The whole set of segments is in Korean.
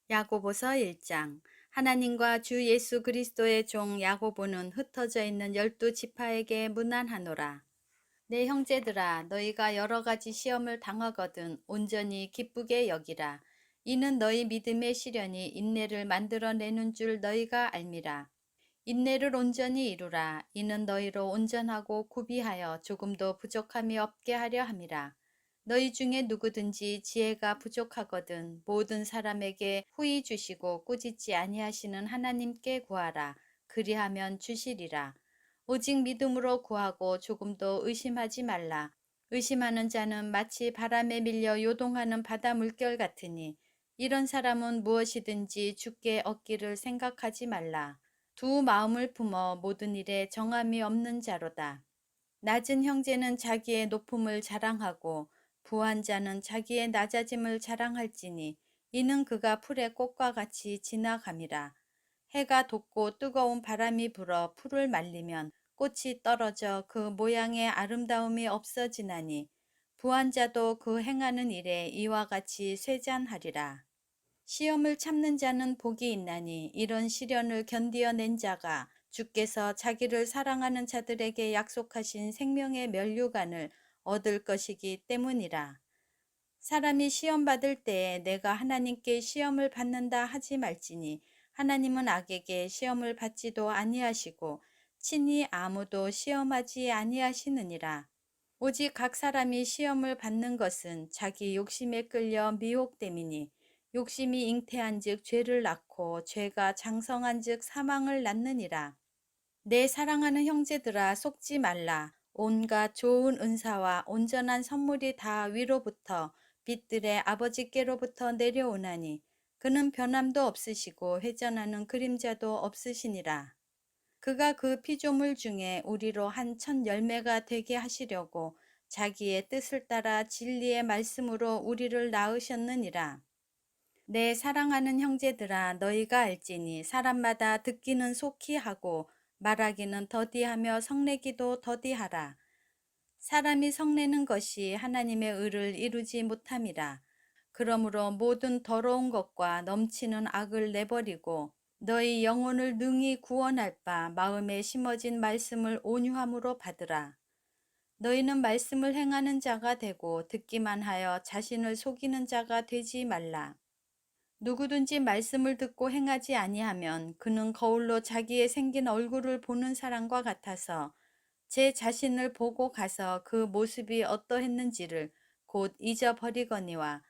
야고보서 1장. 하나님과 주 예수 그리스도의 종 야고보는 흩어져 있는 12지파에게 문안하노라. 내 형제들아, 너희가 여러 가지 시험을 당하거든 온전히 기쁘게 여기라. 이는 너희 믿음의 시련이 인내를 만들어내는 줄 너희가 알미라. 인내를 온전히 이루라. 이는 너희로 온전하고 구비하여 조금도 부족함이 없게 하려 함이라. 너희 중에 누구든지 지혜가 부족하거든 모든 사람에게 후히 주시고 꾸짖지 아니하시는 하나님께 구하라. 그리하면 주시리라. 오직 믿음으로 구하고 조금도 의심하지 말라. 의심하는 자는 마치 바람에 밀려 요동하는 바다 물결 같으니 이런 사람은 무엇이든지 주께 얻기를 생각하지 말라. 두 마음을 품어 모든 일에 정함이 없는 자로다. 낮은 형제는 자기의 높음을 자랑하고 부한 자는 자기의 낮아짐을 자랑할지니 이는 그가 풀의 꽃과 같이 지나감이라. 해가 돋고 뜨거운 바람이 불어 풀을 말리면 꽃이 떨어져 그 모양의 아름다움이 없어지나니 부한 자도 그 행하는 일에 이와 같이 쇠잔하리라. 시험을 참는 자는 복이 있나니 이런 시련을 견디어낸 자가 주께서 자기를 사랑하는 자들에게 약속하신 생명의 면류관을 얻을 것이기 때문이라. 사람이 시험 받을 때에 내가 하나님께 시험을 받는다 하지 말지니 하나님은 악에게 시험을 받지도 아니하시고 친히 아무도 시험하지 아니하시느니라. 오직 각 사람이 시험을 받는 것은 자기 욕심에 끌려 미혹됨이니 욕심이 잉태한즉 죄를 낳고 죄가 장성한즉 사망을 낳느니라. 내 사랑하는 형제들아 속지 말라. 온갖 좋은 은사와 온전한 선물이 다 위로부터 빛들의 아버지께로부터 내려오나니 그는 변함도 없으시고 회전하는 그림자도 없으시니라. 그가 그 피조물 중에 우리로 한 첫 열매가 되게 하시려고 자기의 뜻을 따라 진리의 말씀으로 우리를 낳으셨느니라. 내 사랑하는 형제들아 너희가 알지니 사람마다 듣기는 속히 하고 말하기는 더디하며 성내기도 더디하라. 사람이 성내는 것이 하나님의 의를 이루지 못함이라. 그러므로 모든 더러운 것과 넘치는 악을 내버리고 너희 영혼을 능히 구원할 바 마음에 심어진 말씀을 온유함으로 받으라. 너희는 말씀을 행하는 자가 되고 듣기만 하여 자신을 속이는 자가 되지 말라. 누구든지 말씀을 듣고 행하지 아니하면 그는 거울로 자기의 생긴 얼굴을 보는 사람과 같아서 제 자신을 보고 가서 그 모습이 어떠했는지를 곧 잊어버리거니와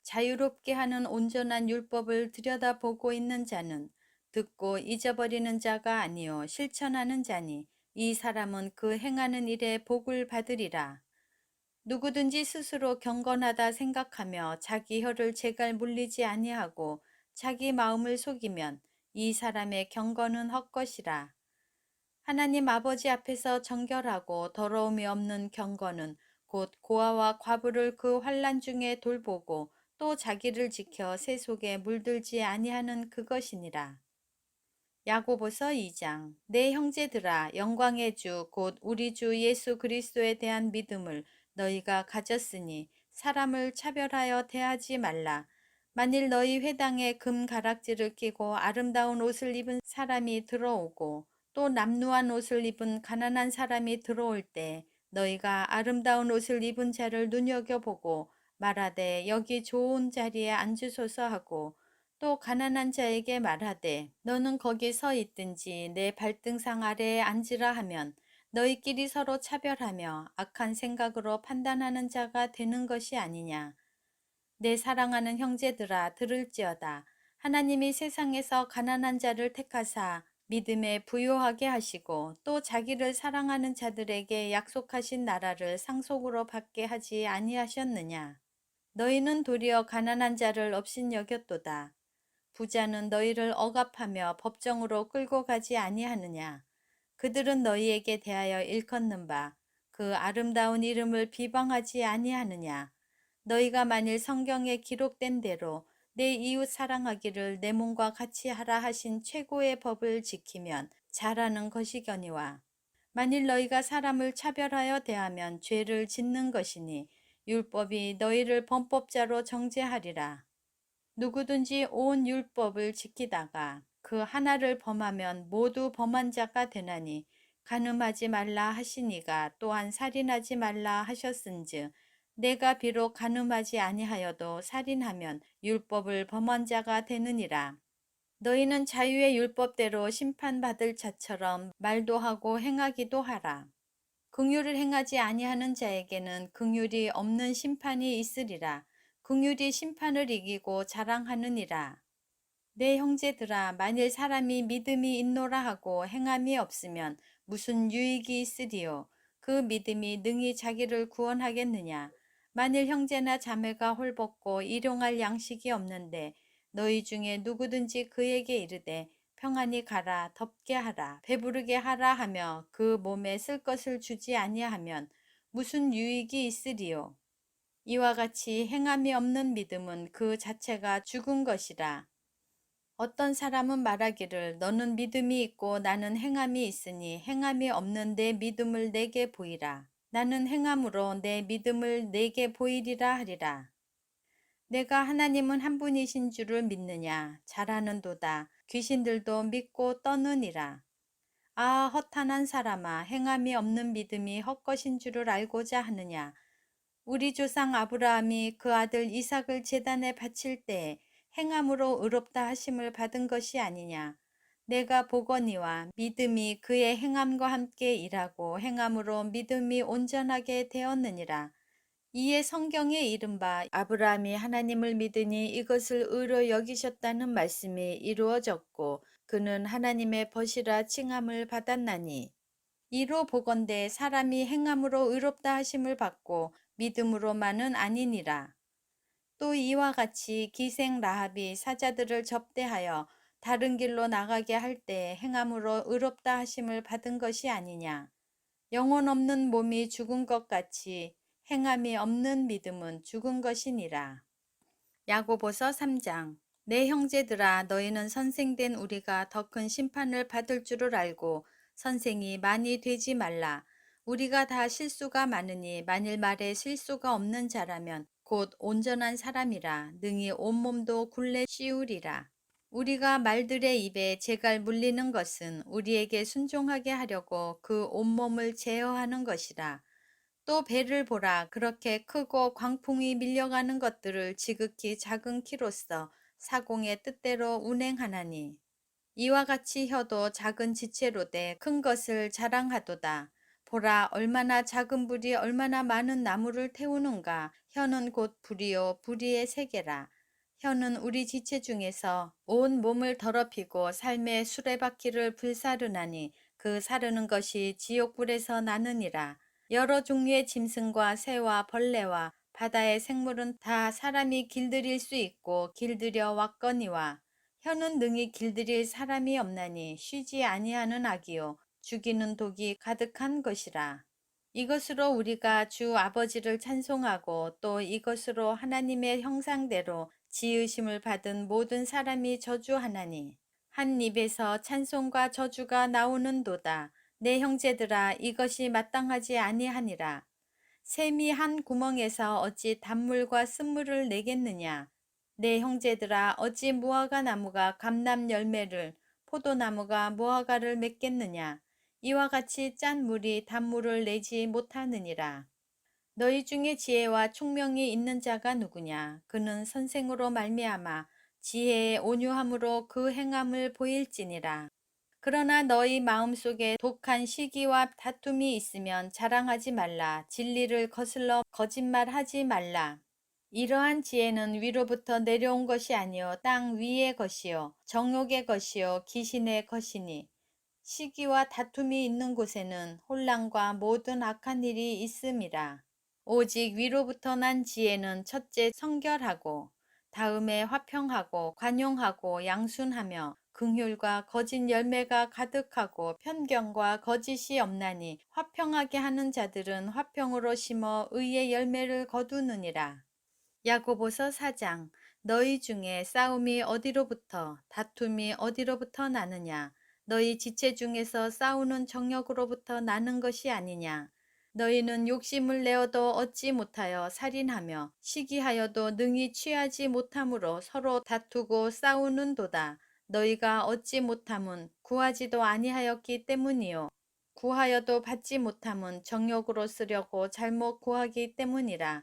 자유롭게 하는 온전한 율법을 들여다보고 있는 자는 듣고 잊어버리는 자가 아니요 실천하는 자니 이 사람은 그 행하는 일에 복을 받으리라. 누구든지 스스로 경건하다 생각하며 자기 혀를 제갈 물리지 아니하고 자기 마음을 속이면 이 사람의 경건은 헛것이라. 하나님 아버지 앞에서 정결하고 더러움이 없는 경건은 곧 고아와 과부를 그 환난 중에 돌보고 또 자기를 지켜 새 속에 물들지 아니하는 그것이니라. 야고보서 2장. 내 형제들아 영광의 주 곧 우리 주 예수 그리스도에 대한 믿음을 너희가 가졌으니 사람을 차별하여 대하지 말라. 만일 너희 회당에 금 가락지를 끼고 아름다운 옷을 입은 사람이 들어오고 또 남루한 옷을 입은 가난한 사람이 들어올 때 너희가 아름다운 옷을 입은 자를 눈여겨보고 말하되 여기 좋은 자리에 앉으소서 하고 또 가난한 자에게 말하되 너는 거기 서 있든지 내 발등상 아래에 앉으라 하면 너희끼리 서로 차별하며 악한 생각으로 판단하는 자가 되는 것이 아니냐. 내 사랑하는 형제들아 들을지어다. 하나님이 세상에서 가난한 자를 택하사 믿음에 부요하게 하시고 또 자기를 사랑하는 자들에게 약속하신 나라를 상속으로 받게 하지 아니하셨느냐. 너희는 도리어 가난한 자를 업신여겼도다. 부자는 너희를 억압하며 법정으로 끌고 가지 아니하느냐. 그들은 너희에게 대하여 일컫는 바 그 아름다운 이름을 비방하지 아니하느냐. 너희가 만일 성경에 기록된 대로 내 이웃 사랑하기를 내 몸과 같이 하라 하신 최고의 법을 지키면 잘하는 것이거니와 만일 너희가 사람을 차별하여 대하면 죄를 짓는 것이니 율법이 너희를 범법자로 정죄하리라. 누구든지 온 율법을 지키다가 그 하나를 범하면 모두 범한 자가 되나니 간음하지 말라 하시니가 또한 살인하지 말라 하셨은즉 내가 비록 간음하지 아니하여도 살인하면 율법을 범한 자가 되느니라. 너희는 자유의 율법대로 심판받을 자처럼 말도 하고 행하기도 하라. 긍휼을 행하지 아니하는 자에게는 긍휼이 없는 심판이 있으리라. 긍휼이 심판을 이기고 자랑하느니라. 내 형제들아, 만일 사람이 믿음이 있노라 하고 행함이 없으면 무슨 유익이 있으리요? 그 믿음이 능히 자기를 구원하겠느냐? 만일 형제나 자매가 홀벗고 일용할 양식이 없는데 너희 중에 누구든지 그에게 이르되 평안히 가라, 덥게 하라, 배부르게 하라 하며 그 몸에 쓸 것을 주지 아니하면 무슨 유익이 있으리요? 이와 같이 행함이 없는 믿음은 그 자체가 죽은 것이라. 어떤 사람은 말하기를 너는 믿음이 있고 나는 행함이 있으니 행함이 없는 내 믿음을 내게 보이라. 나는 행함으로 내 믿음을 내게 보이리라 하리라. 내가 하나님은 한 분이신 줄을 믿느냐? 잘하는도다. 귀신들도 믿고 떠느니라. 아, 허탄한 사람아, 행함이 없는 믿음이 헛것인 줄을 알고자 하느냐? 우리 조상 아브라함이 그 아들 이삭을 제단에 바칠 때에 행함으로 의롭다 하심을 받은 것이 아니냐. 내가 보거니와 믿음이 그의 행함과 함께 일하고 행함으로 믿음이 온전하게 되었느니라. 이에 성경에 이른바 아브라함이 하나님을 믿으니 이것을 의로 여기셨다는 말씀이 이루어졌고 그는 하나님의 벗이라 칭함을 받았나니. 이로 보건대 사람이 행함으로 의롭다 하심을 받고 믿음으로만은 아니니라. 또 이와 같이 기생 라합이 사자들을 접대하여 다른 길로 나가게 할 때 행함으로 의롭다 하심을 받은 것이 아니냐. 영혼 없는 몸이 죽은 것 같이 행함이 없는 믿음은 죽은 것이니라. 야고보서 3장. 내 형제들아, 너희는 선생된 우리가 더 큰 심판을 받을 줄을 알고 선생이 많이 되지 말라. 우리가 다 실수가 많으니 만일 말에 실수가 없는 자라면 곧 온전한 사람이라 능히 온몸도 굴레 씌우리라. 우리가 말들의 입에 재갈 물리는 것은 우리에게 순종하게 하려고 그 온몸을 제어하는 것이라. 또 배를 보라. 그렇게 크고 광풍이 밀려가는 것들을 지극히 작은 키로써 사공의 뜻대로 운행하나니 이와 같이 혀도 작은 지체로 돼 큰 것을 자랑하도다. 보라, 얼마나 작은 불이 얼마나 많은 나무를 태우는가. 혀는 곧 불이요 불의의 세계라. 혀는 우리 지체 중에서 온 몸을 더럽히고 삶의 수레바퀴를 불사르나니 그 사르는 것이 지옥불에서 나느니라. 여러 종류의 짐승과 새와 벌레와 바다의 생물은 다 사람이 길들일 수 있고 길들여 왔거니와 혀는 능히 길들일 사람이 없나니 쉬지 아니하는 악이요 죽이는 독이 가득한 것이라. 이것으로 우리가 주 아버지를 찬송하고 또 이것으로 하나님의 형상대로 지으심을 받은 모든 사람이 저주하나니 한 입에서 찬송과 저주가 나오는도다. 내 형제들아, 이것이 마땅하지 아니하니라. 샘이 한 구멍에서 어찌 단물과 쓴물을 내겠느냐. 내 형제들아, 어찌 무화과 나무가 감람 열매를 포도나무가 무화과를 맺겠느냐. 이와 같이 짠 물이 단물을 내지 못하느니라. 너희 중에 지혜와 총명이 있는 자가 누구냐. 그는 선생으로 말미암아 지혜의 온유함으로 그 행함을 보일지니라. 그러나 너희 마음속에 독한 시기와 다툼이 있으면 자랑하지 말라. 진리를 거슬러 거짓말하지 말라. 이러한 지혜는 위로부터 내려온 것이 아니요 땅 위의 것이요 정욕의 것이요 귀신의 것이니 시기와 다툼이 있는 곳에는 혼란과 모든 악한 일이 있음이라. 오직 위로부터 난 지혜는 첫째 성결하고 다음에 화평하고 관용하고 양순하며 긍휼과 거짓 열매가 가득하고 편견과 거짓이 없나니 화평하게 하는 자들은 화평으로 심어 의의 열매를 거두느니라. 야고보서 4장. 너희 중에 싸움이 어디로부터 다툼이 어디로부터 나느냐. 너희 지체 중에서 싸우는 정욕으로부터 나는 것이 아니냐. 너희는 욕심을 내어도 얻지 못하여 살인하며 시기하여도 능히 취하지 못함으로 서로 다투고 싸우는도다. 너희가 얻지 못함은 구하지도 아니하였기 때문이요. 구하여도 받지 못함은 정욕으로 쓰려고 잘못 구하기 때문이라.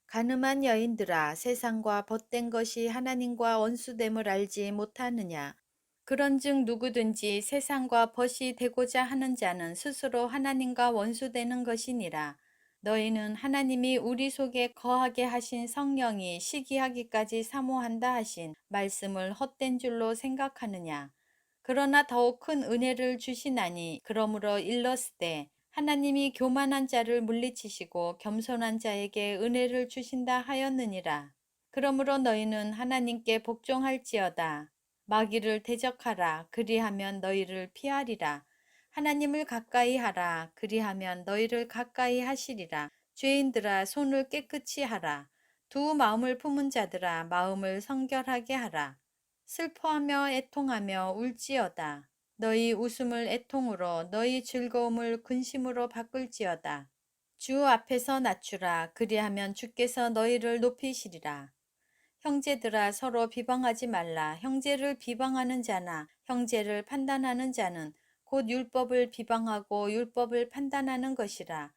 가늠한 여인들아, 세상과 벗된 것이 하나님과 원수됨을 알지 못하느냐. 그런즉 누구든지 세상과 벗이 되고자 하는 자는 스스로 하나님과 원수되는 것이니라. 너희는 하나님이 우리 속에 거하게 하신 성령이 시기하기까지 사모한다 하신 말씀을 헛된 줄로 생각하느냐. 그러나 더욱 큰 은혜를 주시나니 그러므로 일렀으되 하나님이 교만한 자를 물리치시고 겸손한 자에게 은혜를 주신다 하였느니라. 그러므로 너희는 하나님께 복종할지어다. 마귀를 대적하라. 그리하면 너희를 피하리라. 하나님을 가까이 하라. 그리하면 너희를 가까이 하시리라. 죄인들아, 손을 깨끗이 하라. 두 마음을 품은 자들아, 마음을 성결하게 하라. 슬퍼하며 애통하며 울지어다. 너희 웃음을 애통으로 너희 즐거움을 근심으로 바꿀지어다. 주 앞에서 낮추라. 그리하면 주께서 너희를 높이시리라. 형제들아, 서로 비방하지 말라. 형제를 비방하는 자나 형제를 판단하는 자는 곧 율법을 비방하고 율법을 판단하는 것이라.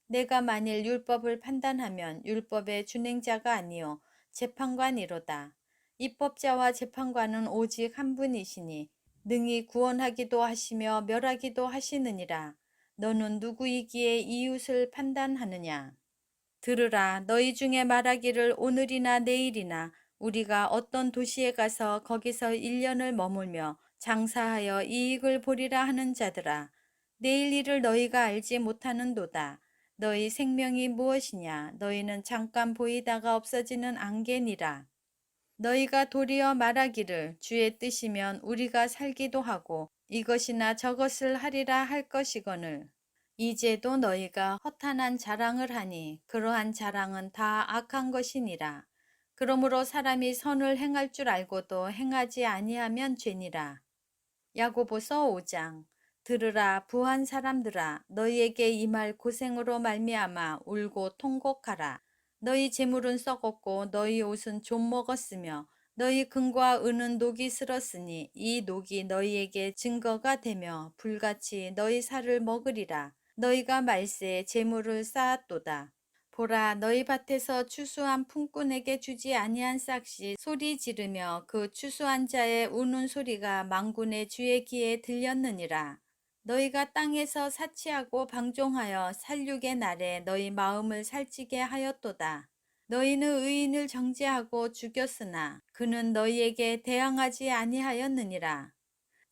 내가 만일 율법을 판단하면 율법의 준행자가 아니요 재판관이로다. 입법자와 재판관은 오직 한 분이시니 능히 구원하기도 하시며 멸하기도 하시느니라. 너는 누구이기에 이웃을 판단하느냐? 들으라. 너희 중에 말하기를 오늘이나 내일이나 우리가 어떤 도시에 가서 거기서 1년을 머물며 장사하여 이익을 보리라 하는 자들아. 내일 일을 너희가 알지 못하는도다. 너희 생명이 무엇이냐? 너희는 잠깐 보이다가 없어지는 안개니라. 너희가 도리어 말하기를 주의 뜻이면 우리가 살기도 하고 이것이나 저것을 하리라 할 것이거늘. 이제도 너희가 허탄한 자랑을 하니 그러한 자랑은 다 악한 것이니라. 그러므로 사람이 선을 행할 줄 알고도 행하지 아니하면 죄니라. 야고보서 5장. 들으라 부한 사람들아, 너희에게 임할 고생으로 말미암아 울고 통곡하라. 너희 재물은 썩었고 너희 옷은 좀 먹었으며 너희 금과 은은 녹이 슬었으니 이 녹이 너희에게 증거가 되며 불같이 너희 살을 먹으리라. 너희가 말세에 재물을 쌓았도다. 보라, 너희 밭에서 추수한 품꾼에게 주지 아니한 싹시 소리 지르며 그 추수한 자의 우는 소리가 만군의 주의 귀에 들렸느니라. 너희가 땅에서 사치하고 방종하여 살육의 날에 너희 마음을 살찌게 하였도다. 너희는 의인을 정죄하고 죽였으나 그는 너희에게 대항하지 아니하였느니라.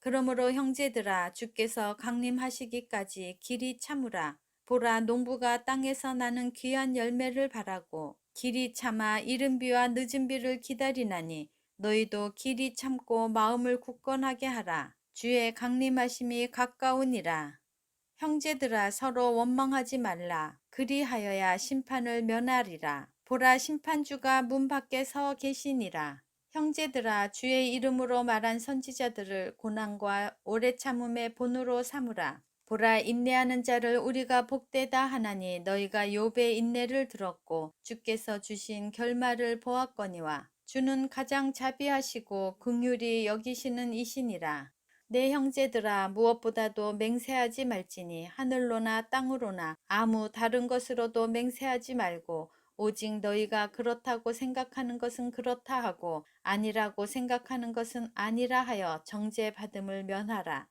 그러므로 형제들아, 주께서 강림하시기까지 길이 참으라. 보라, 농부가 땅에서 나는 귀한 열매를 바라고 길이 참아 이른 비와 늦은 비를 기다리나니 너희도 길이 참고 마음을 굳건하게 하라. 주의 강림하심이 가까우니라. 형제들아, 서로 원망하지 말라. 그리하여야 심판을 면하리라. 보라, 심판주가 문 밖에 서 계시니라. 형제들아, 주의 이름으로 말한 선지자들을 고난과 오래 참음의 본으로 삼으라. 보라, 인내하는 자를 우리가 복되다 하나니 너희가 욥의 인내를 들었고 주께서 주신 결말을 보았거니와 주는 가장 자비하시고 긍휼히 여기시는 이시니라. 내 형제들아, 무엇보다도 맹세하지 말지니 하늘로나 땅으로나 아무 다른 것으로도 맹세하지 말고 오직 너희가 그렇다고 생각하는 것은 그렇다 하고 아니라고 생각하는 것은 아니라 하여 정죄받음을 면하라.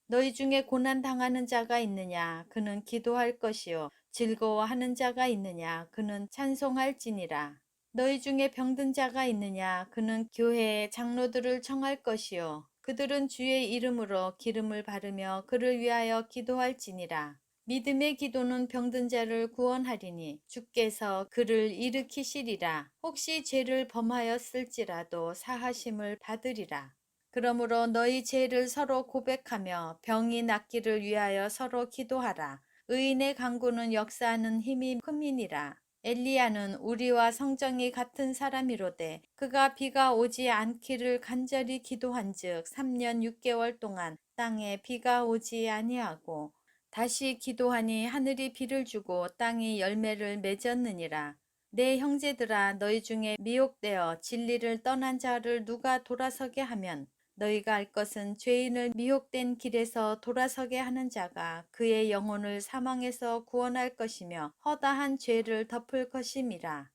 너희 중에 고난 당하는 자가 있느냐? 그는 기도할 것이요. 즐거워하는 자가 있느냐? 그는 찬송할지니라. 너희 중에 병든 자가 있느냐? 그는 교회의 장로들을 청할 것이요. 그들은 주의 이름으로 기름을 바르며 그를 위하여 기도할지니라. 믿음의 기도는 병든 자를 구원하리니 주께서 그를 일으키시리라. 혹시 죄를 범하였을지라도 사하심을 받으리라. 그러므로 너희 죄를 서로 고백하며 병이 낫기를 위하여 서로 기도하라. 의인의 간구는 역사하는 힘이 큼이니라. 엘리야는 우리와 성정이 같은 사람이로되 그가 비가 오지 않기를 간절히 기도한즉 3년 6개월 동안 땅에 비가 오지 아니하고 다시 기도하니 하늘이 비를 주고 땅이 열매를 맺었느니라. 내 형제들아 너희 중에 미혹되어 진리를 떠난 자를 누가 돌아서게 하면 너희가 알 것은 죄인을 미혹된 길에서 돌아서게 하는 자가 그의 영혼을 사망에서 구원할 것이며 허다한 죄를 덮을 것임이라.